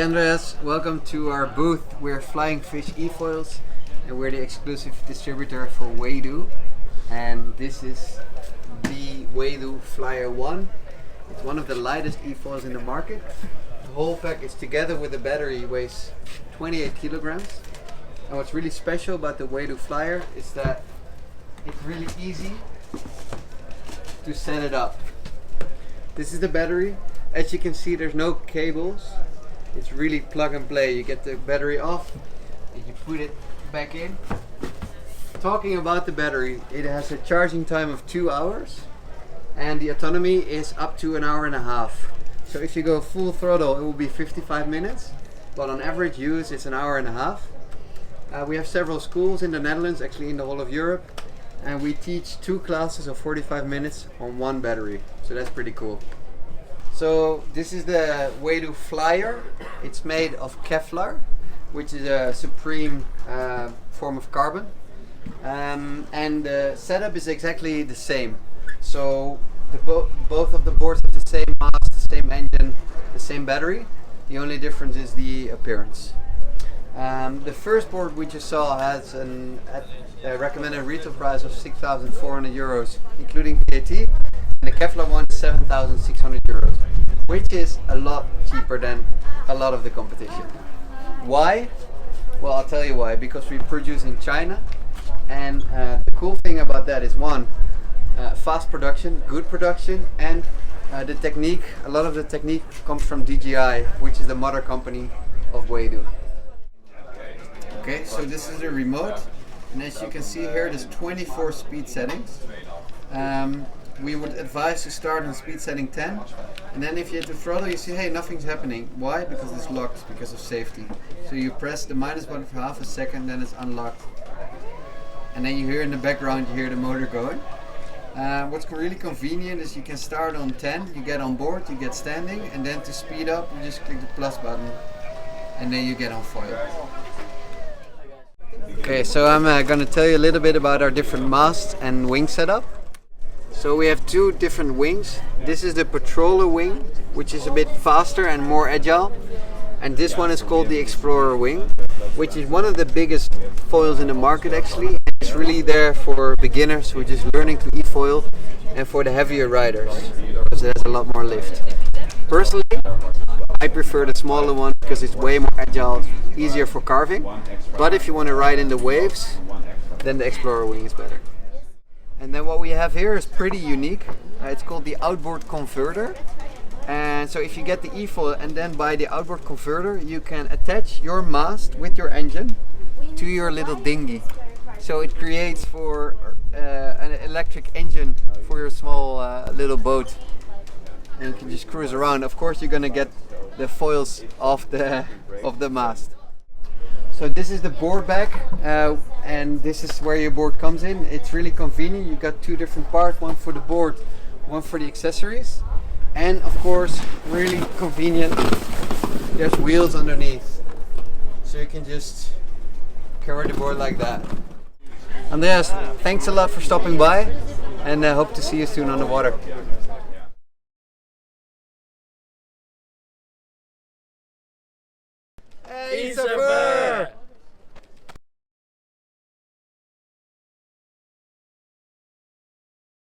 Hi Andreas, welcome to our booth. We're Flying Fish eFoils and we're the exclusive distributor for Waydoo. And this is the Waydoo Flyer One. It's one of the lightest eFoils in the market. The whole package together with the battery weighs 28 kilograms. And what's really special about the Waydoo Flyer is that it's really easy to set it up. This is the battery. As you can see, there's no cables. It's really plug and play. You get the battery off and you put it back in. Talking about the battery, it has a charging time of 2 hours and the autonomy is up to an hour and a half. So if you go full throttle, it will be 55 minutes, but on average use it's an hour and a half. We have several schools in the Netherlands, actually in the whole of Europe, and we teach 2 classes of 45 minutes on one battery. So that's pretty cool. So this is the Waydoo Flyer. It's made of Kevlar, which is a supreme form of carbon. And the setup is exactly the same. So both of the boards have the same mast, the same engine, the same battery. The only difference is the appearance. The first board we just saw has a recommended retail price of 6,400 euros, including VAT. And the Kevlar one is 7,600 euros, which is a lot cheaper than a lot of the competition. Why? Well, I'll tell you why. Because we produce in China, and the cool thing about that is one, fast production, good production, and the technique. A lot of the technique comes from DJI, which is the mother company of Waydoo. Okay, so this is the remote, and as you can see here, there's 24 speed settings. We would advise to start on speed setting 10, and then if you hit the throttle you see, hey, nothing's happening. Why? Because it's locked, because of safety. So you press the minus button for half a second, then it's unlocked. And then you hear in the background, you hear the motor going. What's really convenient is you can start on 10, you get on board, you get standing, and then to speed up you just click the plus button, and then you get on foil. Okay, so I'm going to tell you a little bit about our different masts and wing setup. So we have 2 different wings. This is the patroller wing, which is a bit faster and more agile. And this one is called the Explorer wing, which is one of the biggest foils in the market actually. It's really there for beginners who are just learning to eFoil, and for the heavier riders, because it has a lot more lift. Personally, I prefer the smaller one because it's way more agile, easier for carving. But if you want to ride in the waves, then the Explorer wing is better. And then what we have here is pretty unique. It's called the Outboard converter. And so if you get the eFoil and then buy the Outboard converter, you can attach your mast with your engine to your little dinghy. So it creates for an electric engine for your small little boat. And you can just cruise around. Of course you're gonna get the foils off the mast. So this is the board back, and this is where your board comes in. It's really convenient. You got 2 different parts, one for the board, one for the accessories. And of course, really convenient, there's wheels underneath. So you can just carry the board like that. Andreas, thanks a lot for stopping by, and I hope to see you soon on the water.